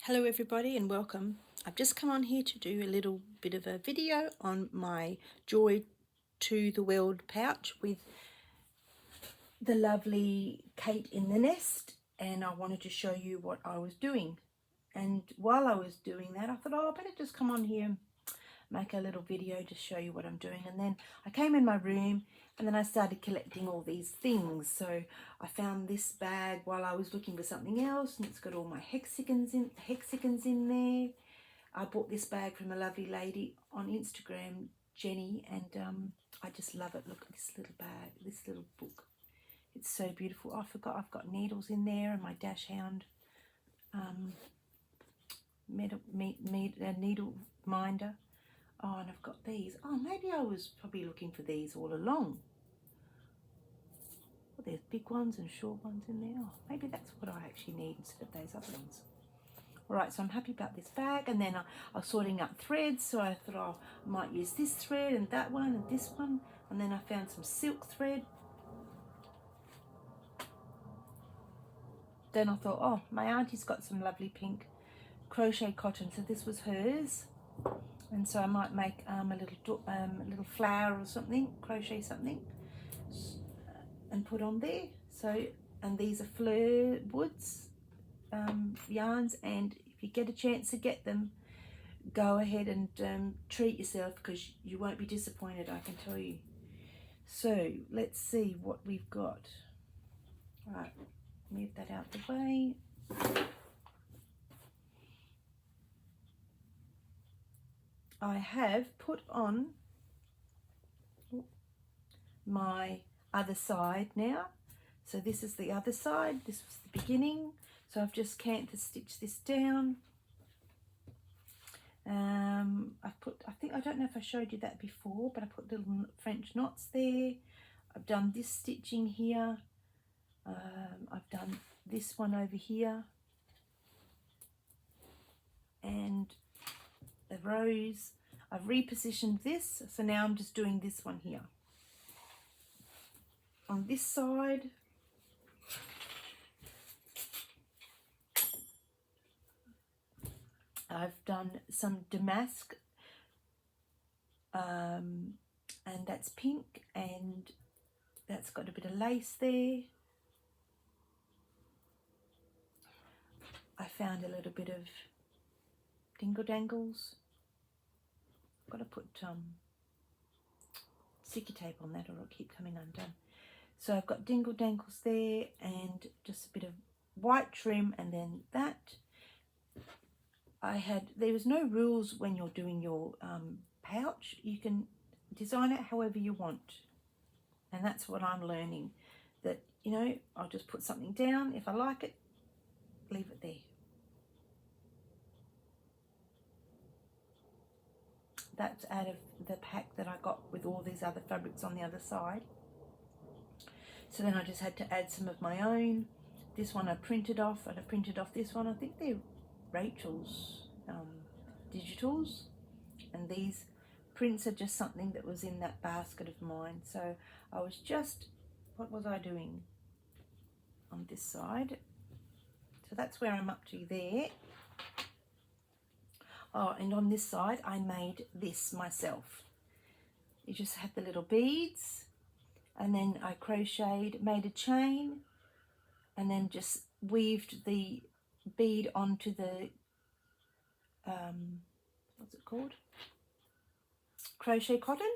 Hello everybody and welcome. I've just come on here to do a little bit of a video on my Joy to the World pouch with the lovely Kate in the nest, and I wanted to show you what I was doing. And while I was doing that, I thought, oh, I better just come on here and make a little video to show you what I'm doing. And then I came in my room and then I started collecting all these things. So I found this bag while I was looking for something else, and it's got all my hexagons in there. I bought this bag from a lovely lady on Instagram, Jenny, and I just love it. Look at this little bag, this little book. It's so beautiful. I forgot I've got needles in there and my dash hound needle minder. Oh, and I've got these. Oh, maybe I was probably looking for these all along. Well, there's big ones and short ones in there. Oh, maybe that's what I actually need instead of those other ones. All right, so I'm happy about this bag. And then I was sorting up threads, so I thought, oh, I might use this thread and that one and this one. And then I found some silk thread. Then I thought, oh, my auntie's got some lovely pink crochet cotton, so this was hers. And so I might make a little flower or something, crochet something, and put on there. So, and these are Fleur Woods yarns, and if you get a chance to get them, go ahead and treat yourself, because you won't be disappointed, I can tell you. So let's see what we've got. All right, move that out the way. I have put on my other side now. So this is the other side. This was the beginning. So I've just canter stitched this down. I don't know if I showed you that before, but I put little French knots there. I've done this stitching here. I've done this one over here. And the rows, I've repositioned this, so now I'm just doing this one here. On this side, I've done some damask, and that's pink, and that's got a bit of lace there. I found a little bit of dingle dangles. I've got to put sticky tape on that or it'll keep coming undone. So I've got dingle dangles there and just a bit of white trim, and then that. There was no rules when you're doing your pouch. You can design it however you want, and that's what I'm learning, that, you know, I'll just put something down. If I like it, leave it there. That's out of the pack that I got with all these other fabrics on the other side. So then I just had to add some of my own. This one I printed off, and I printed off this one. I think they're Rachel's digitals, and these prints are just something that was in that basket of mine. So I was just, what was I doing on this side? So that's where I'm up to there. Oh, and on this side I made this myself. You just had the little beads, and then I crocheted, made a chain, and then just weaved the bead onto the what's it called, crochet cotton.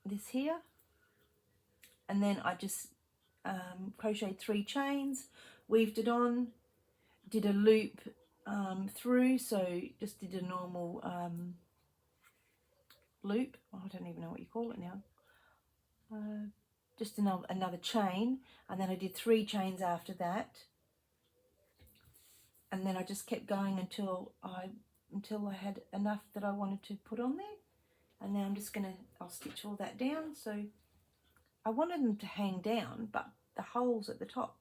This here, and then I just crocheted 3 chains, weaved it on, did a loop through, so just did a normal loop. Oh, I don't even know what you call it now. Just another chain, and then I did 3 chains after that, and then I just kept going until I had enough that I wanted to put on there. And now I'll stitch all that down. So I wanted them to hang down, but the holes at the top,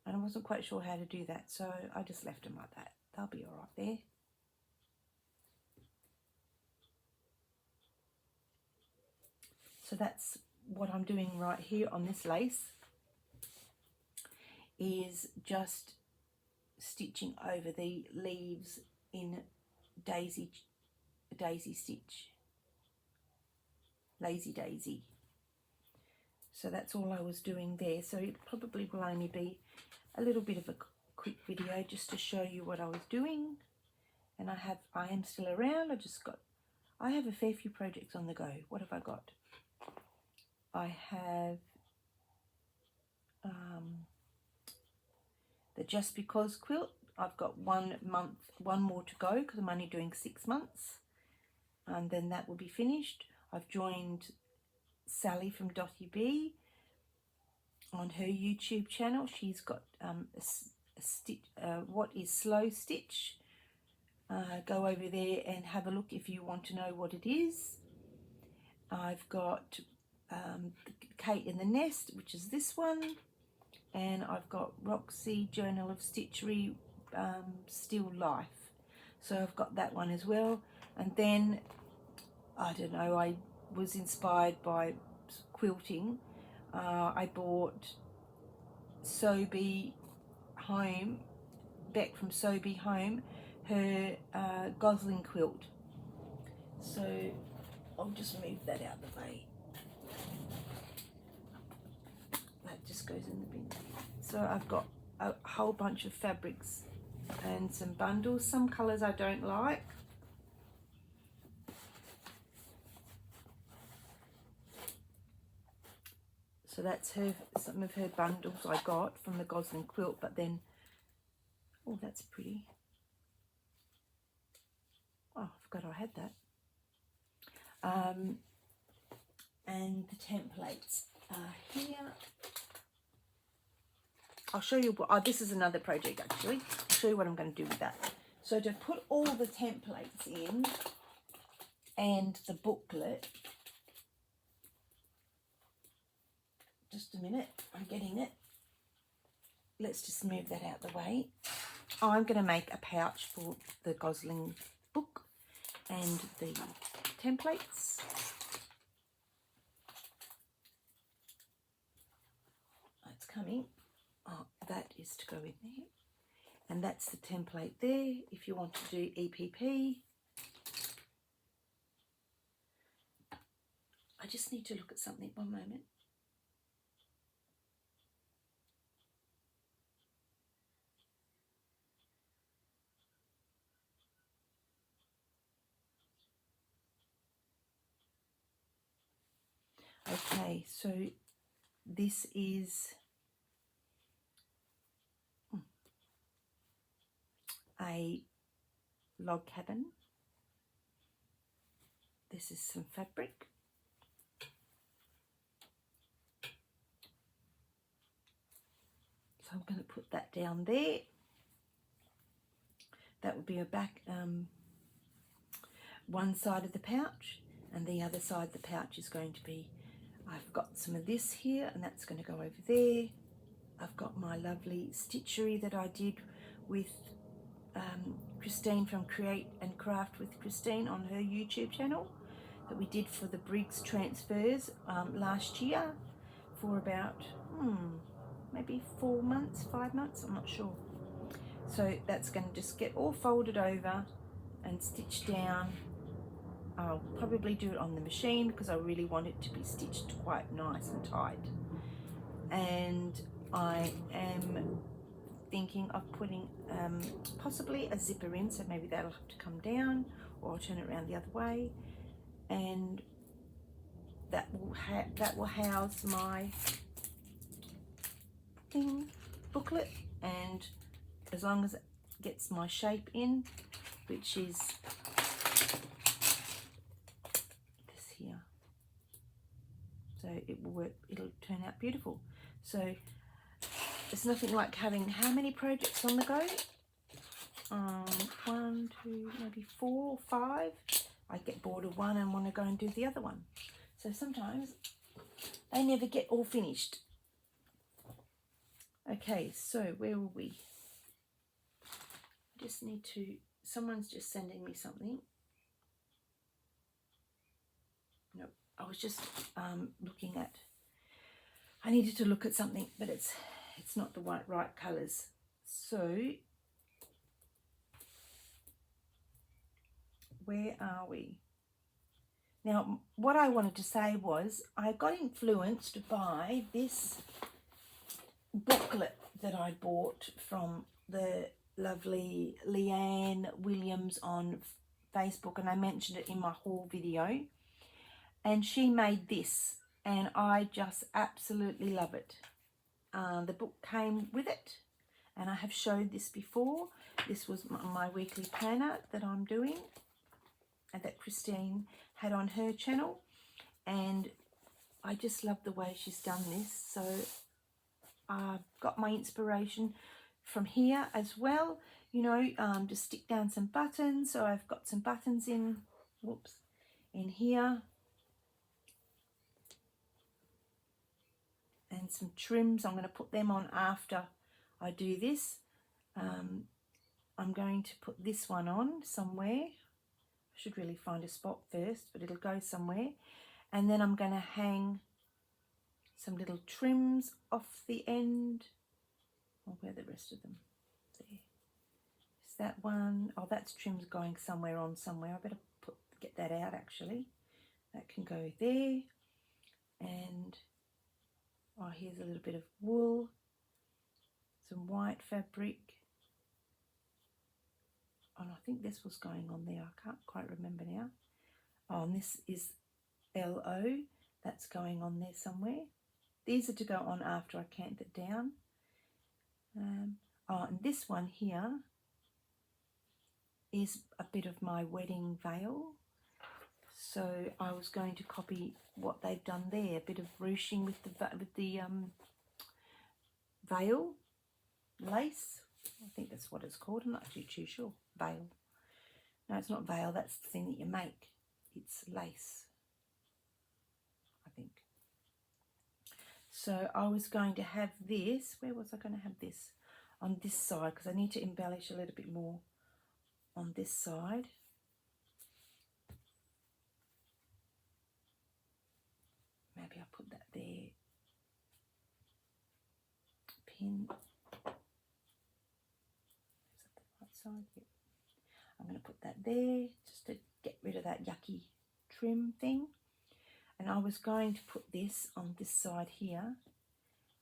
and I wasn't quite sure how to do that, so I just left them like that. They'll be all right there. So that's what I'm doing right here on this lace. is just stitching over the leaves in daisy stitch, lazy daisy. So that's all I was doing there. So it probably will only be a little bit of a quick video just to show you what I was doing. And I am still around. I have a fair few projects on the go. What have I got? I have the Just Because quilt. I've got 1 month, one more to go because I'm only doing 6 months, and then that will be finished. I've joined Sally from Dottie B on her YouTube channel. She's got what is Slow Stitch. Go over there and have a look if you want to know what it is. I've got Kate in the Nest, which is this one, and I've got Roxy Journal of Stitchery Still Life. So I've got that one as well. And then, I don't know, I was inspired by quilting. I bought Sewbits home, Beck from Sewbits home, her Gosling quilt. So I'll just move that out of the way. That just goes in the bin. So I've got a whole bunch of fabrics and some bundles. Some colours I don't like. So that's some of her bundles I got from the Gosling quilt. But then, oh, that's pretty. Oh, I forgot I had that. And the templates are here. I'll show you what, this is another project actually. I'll show you what I'm going to do with that. So to put all the templates in and the booklet, just a minute, I'm getting it. Let's just move that out the way. I'm going to make a pouch for the Gosling book and the templates. It's coming. Oh, that is to go in there. And that's the template there if you want to do EPP. I just need to look at something, one moment. Okay, so this is a log cabin. This is some fabric. So I'm going to put that down there. That will be a back, one side of the pouch, and the other side of the pouch is going to be, I've got some of this here, and that's going to go over there. I've got my lovely stitchery that I did with Christine from Create and Craft with Christine on her YouTube channel, that we did for the Briggs transfers last year for about maybe 4 months, 5 months, I'm not sure. So that's going to just get all folded over and stitched down. I'll probably do it on the machine because I really want it to be stitched quite nice and tight. And I am thinking of putting possibly a zipper in, so maybe that'll have to come down, or I'll turn it around the other way, and that will house my booklet. And as long as it gets my shape in, which is this here, so it will work, it'll turn out beautiful. So it's nothing like having how many projects on the go? 1, 2, maybe 4 or 5. I get bored of one and want to go and do the other one. So sometimes they never get all finished. Okay, so where were we? I just need to, someone's just sending me something. Nope, I was just looking at, I needed to look at something, but it's it's not the right colours. So where are we? Now, what I wanted to say was I got influenced by this booklet that I bought from the lovely Leanne Williams on Facebook, and I mentioned it in my haul video. And she made this, and I just absolutely love it. The book came with it, and I have showed this before. This was my weekly planner that I'm doing, and that Christine had on her channel, and I just love the way she's done this. So I've got my inspiration from here as well, you know, to stick down some buttons. So I've got some buttons in here, and some trims. I'm going to put them on after I do this. I'm going to put this one on somewhere. I should really find a spot first, but it'll go somewhere. And then I'm going to hang some little trims off the end. Oh, where are the rest of them? There. Is that one? Oh, that's trims going somewhere on somewhere. I better get that out actually. That can go there. And oh, here's a little bit of wool, some white fabric. Oh, and I think this was going on there. I can't quite remember now. Oh, and this is LO. That's going on there somewhere. These are to go on after I cant it down. Oh, and this one here is a bit of my wedding veil. So I was going to copy what they've done there, a bit of ruching with the veil lace. I think that's what it's called. I'm not actually too sure. Veil. No, it's not veil. That's the thing that you make. It's lace, I think. So I was going to have this. Where was I going to have this? On this side, because I need to embellish a little bit more on this side. Maybe I'll put that there. Pin. Is that the right side? Yep. I'm going to put that there just to get rid of that yucky trim thing. And I was going to put this on this side here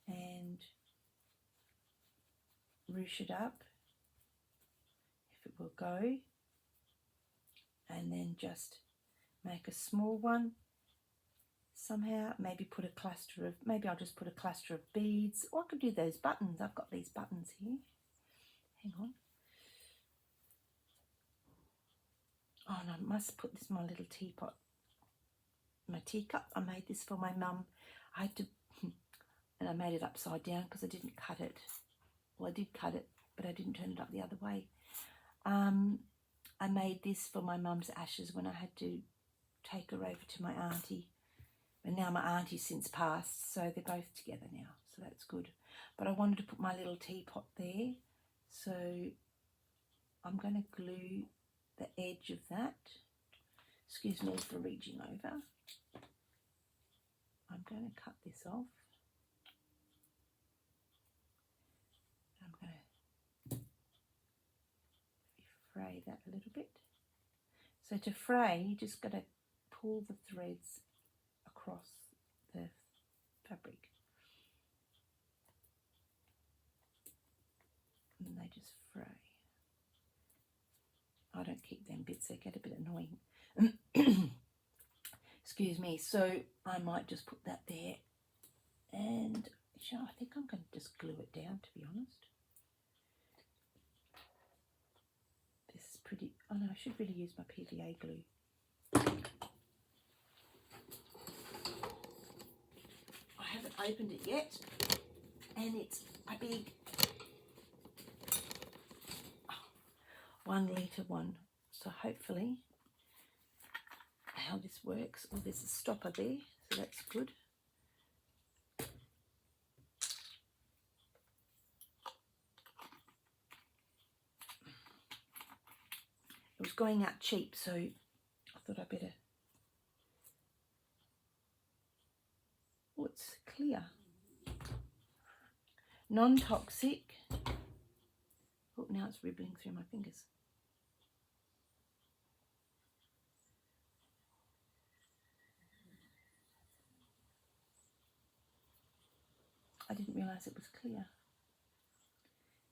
and ruche it up, if it will go, and then just make a small one somehow. Maybe put a cluster of, maybe I'll just put a cluster of beads, or I could do those buttons. I've got these buttons here. Hang on. Oh, and I must put this in my little teapot, my teacup. I made this for my mum. I had to, and I made it upside down because I didn't cut it. Well, I did cut it, but I didn't turn it up the other way. I made this for my mum's ashes when I had to take her over to my auntie. And now my auntie's since passed, so they're both together now, so that's good. But I wanted to put my little teapot there, so I'm going to glue the edge of that. Excuse me for reaching over. I'm going to cut this off. I'm going to fray that a little bit. So to fray, you just got to pull the threads across the fabric, and they just fray. I don't keep them bits, they get a bit annoying. Excuse me. So I might just put that there, and I think I'm going to just glue it down, to be honest. This is pretty, oh no, I should really use my PVA glue. I haven't opened it yet, and it's a big 1 litre one, so hopefully how this works. Oh, there's a stopper there, so that's good. It was going out cheap, so I thought I'd better. Oh, it's clear. non-toxic. Oh, now it's ribbling through my fingers. I didn't realise it was clear.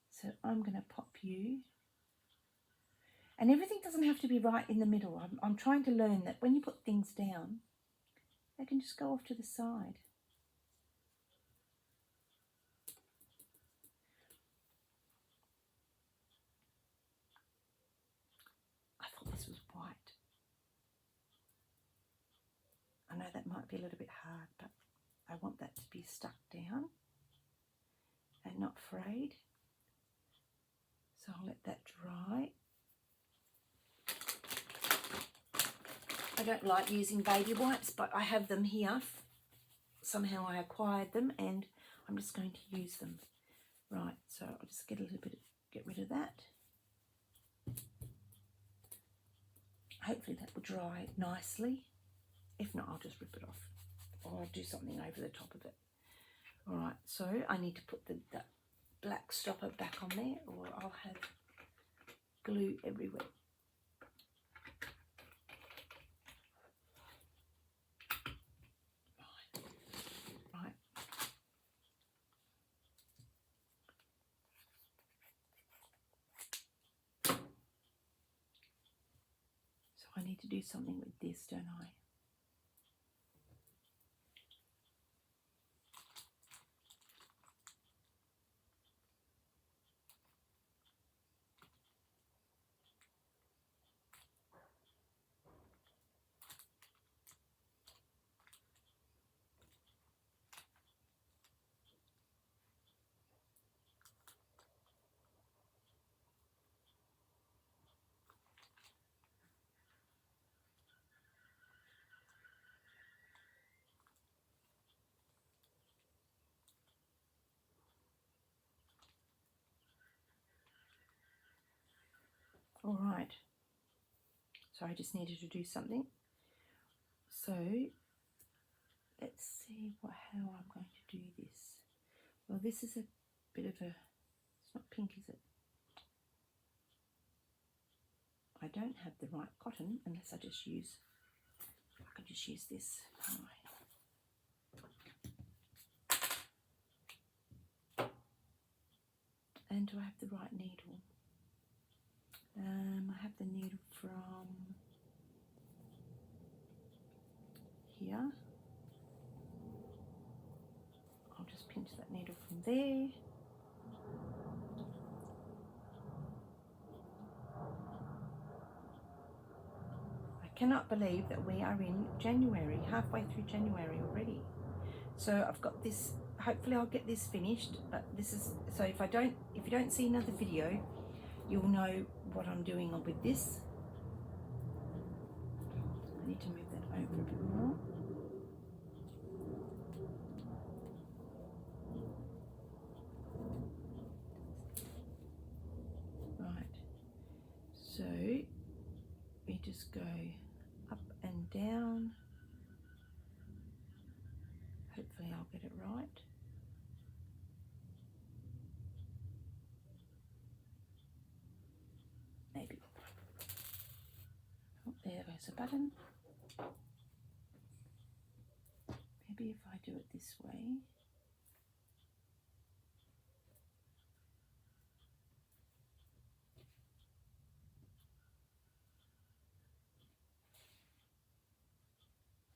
So I'm going to pop you. And everything doesn't have to be right in the middle. I'm trying to learn that when you put things down, they can just go off to the side. I thought this was white. I know that might be a little bit hard, but I want that to be stuck down and not frayed. So I'll let that dry. I don't like using baby wipes, but I have them here. Somehow I acquired them and I'm just going to use them. Right, so I'll just get rid of that. Hopefully that will dry nicely. If not, I'll just rip it off or I'll do something over the top of it. All right, so I need to put the black stopper back on there or I'll have glue everywhere. Right. So I need to do something with this, don't I? All right, so I just needed to do something. So let's see how I'm going to do this. Well, this is a bit of a, it's not pink, is it? I don't have the right cotton unless I could just use this. All right. And do I have the right needle? I have the needle from here. I'll just pinch that needle from there. I cannot believe that we are in January, halfway through January already. So I've got this, hopefully I'll get this finished, but this is, so if you don't see another video, you'll know what I'm doing with this. I need to move that over a bit more. Right, so we just go up and down. Hopefully I'll get it right. Maybe. Oh, there goes a button. Maybe if I do it this way.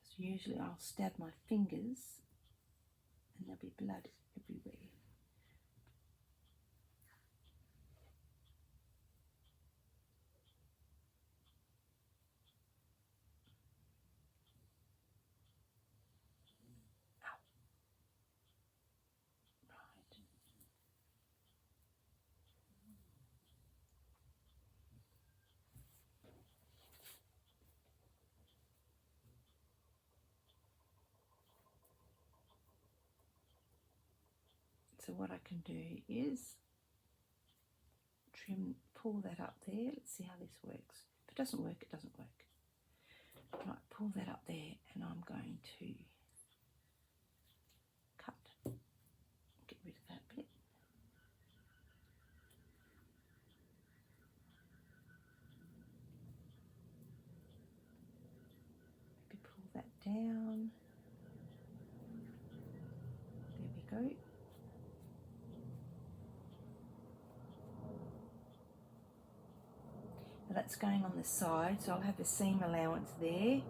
So usually I'll stab my fingers and there'll be blood everywhere. So what I can do is pull that up there. Let's see how this works. If it doesn't work, it doesn't work. Right, pull that up there and I'm going to cut, get rid of that bit. down. There we go. Now that's going on the side, so I'll have a seam allowance there.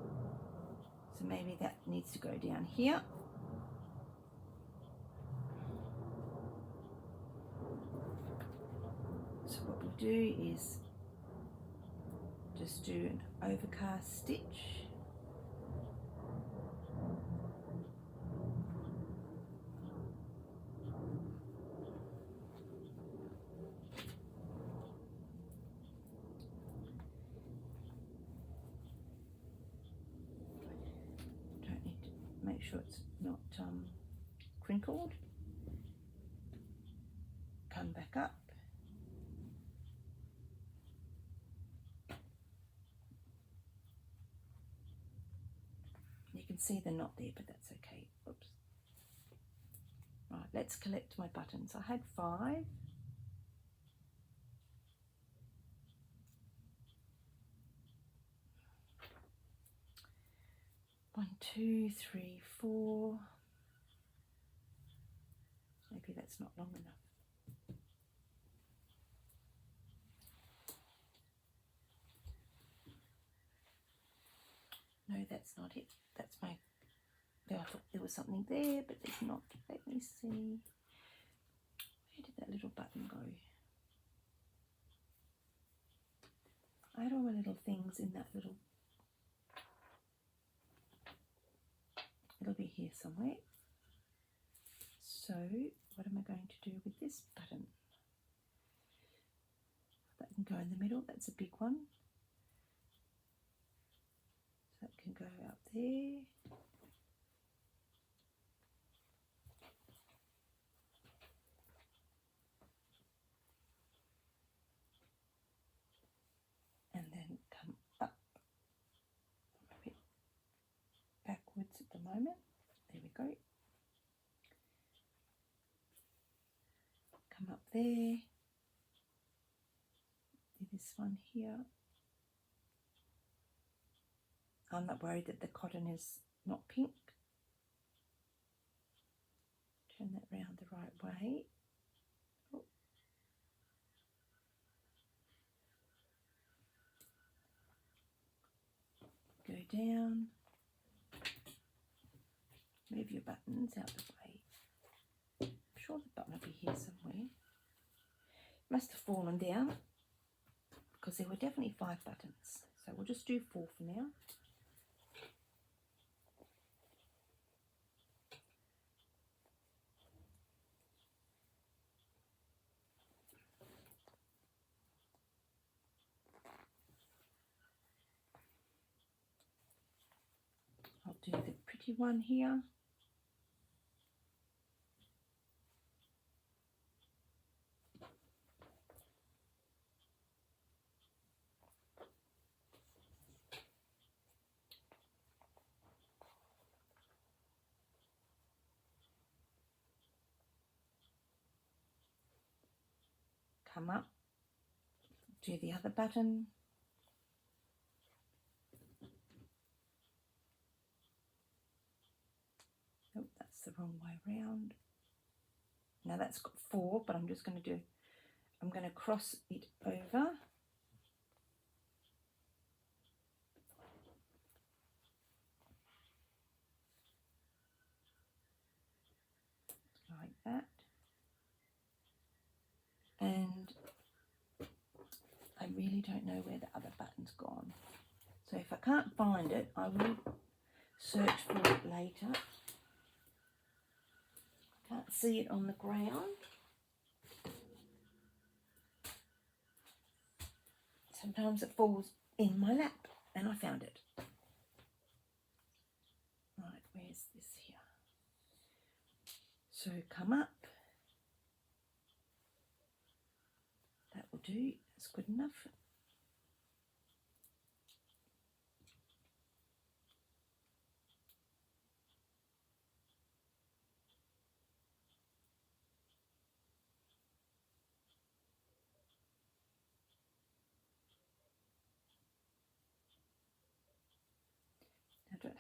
So maybe that needs to go down here. So what we'll do is just do an overcast stitch. Don't need to make sure it's not crinkled. Come back up. You can see the knot there, but that's okay. Oops. Right, let's collect my buttons. I had 5. 1, 2, 3, 4. Maybe that's not long enough. No, that's not it. That's my... I thought there was something there, but there's not. Let me see. Where did that little button go? I had all my little things in that little... It'll be here somewhere. So, what am I going to do with this button? That can go in the middle. That's a big one. So that can go out there. And then come up a bit backwards at the moment. There we go. Come up there. Do this one here. I'm not worried that the cotton is not pink. Turn that round the right way. Oh. Go down. Move your buttons out the way. I'm sure the button will be here somewhere. Must have fallen down because there were definitely 5 buttons. So we'll just do 4 for now. I'll do the pretty one here. Come up, do the other button. Oh, that's the wrong way around. Now that's got 4, but I'm just going to do, I'm going to cross it over. Like that. And I really don't know where the other button's gone. So if I can't find it, I will search for it later. I can't see it on the ground. Sometimes it falls in my lap, and I found it. Right, where's this here? So come up. That will do. That's good enough.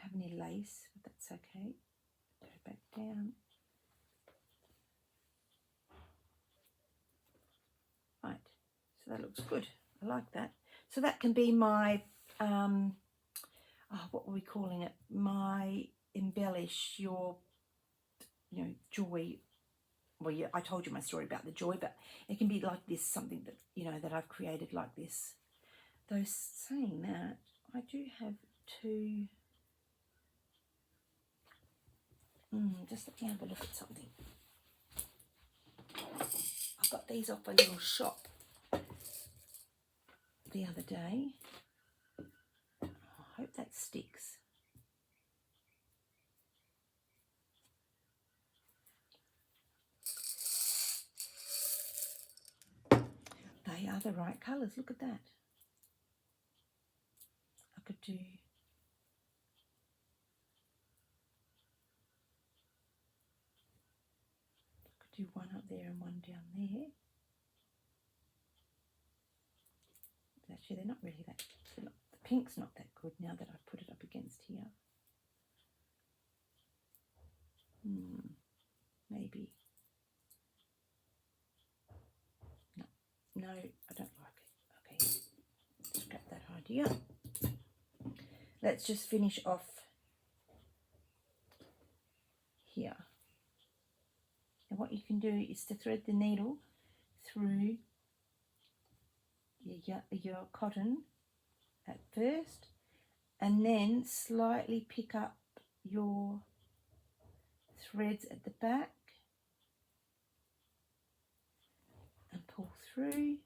have any lace, but that's okay. Go back down. Right, so that looks good. I like that. So that can be my, what were we calling it? My embellish your, joy. Well, yeah, I told you my story about the joy, but it can be like this, something that, that I've created like this. Though saying that, I do have two, just let me have a look at something. I got these off a little shop the other day. I hope that sticks. They are the right colours, look at that. I could do one up there and one down there. Actually, they're not really that, the pink's not that good now that I put it up against here. Maybe. No, I don't like it. Okay, scrap that idea. Let's just finish off here. And what you can do is to thread the needle through your cotton at first, and then slightly pick up your threads at the back and pull through,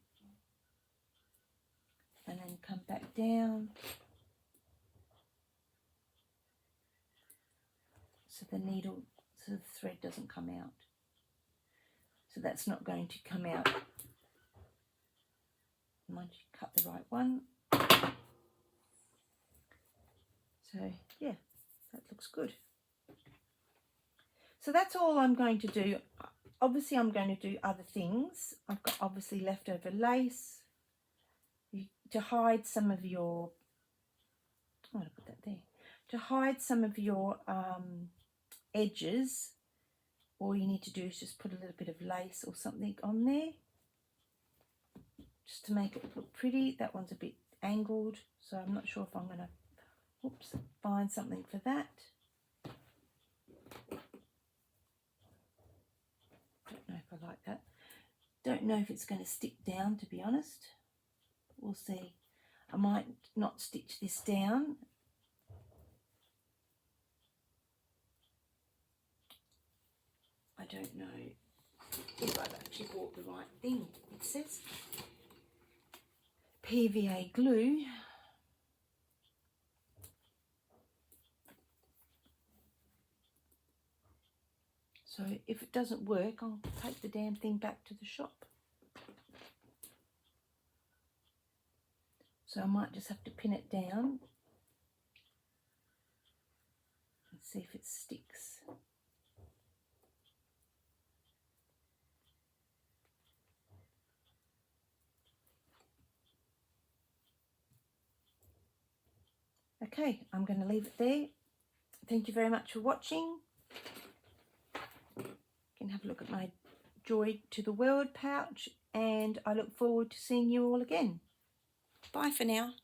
and then come back down so the thread doesn't come out. So that's not going to come out. Mind you cut the right one. So yeah, that looks good. So that's all I'm going to do. Obviously I'm going to do other things. I've got obviously leftover lace to hide some of your, I'm going to put that there, to hide some of your edges. All you need to do is just put a little bit of lace or something on there, just to make it look pretty. That one's a bit angled, so I'm not sure if I'm going to, find something for that. Don't know if I like that. Don't know if it's going to stick down, to be honest. We'll see. I might not stitch this down. I don't know if I've actually bought the right thing. It says PVA glue. So if it doesn't work, I'll take the damn thing back to the shop. So I might just have to pin it down and see if it sticks. Okay, I'm going to leave it there. Thank you very much for watching. You can have a look at my Joy to the World pouch, and I look forward to seeing you all again. Bye for now.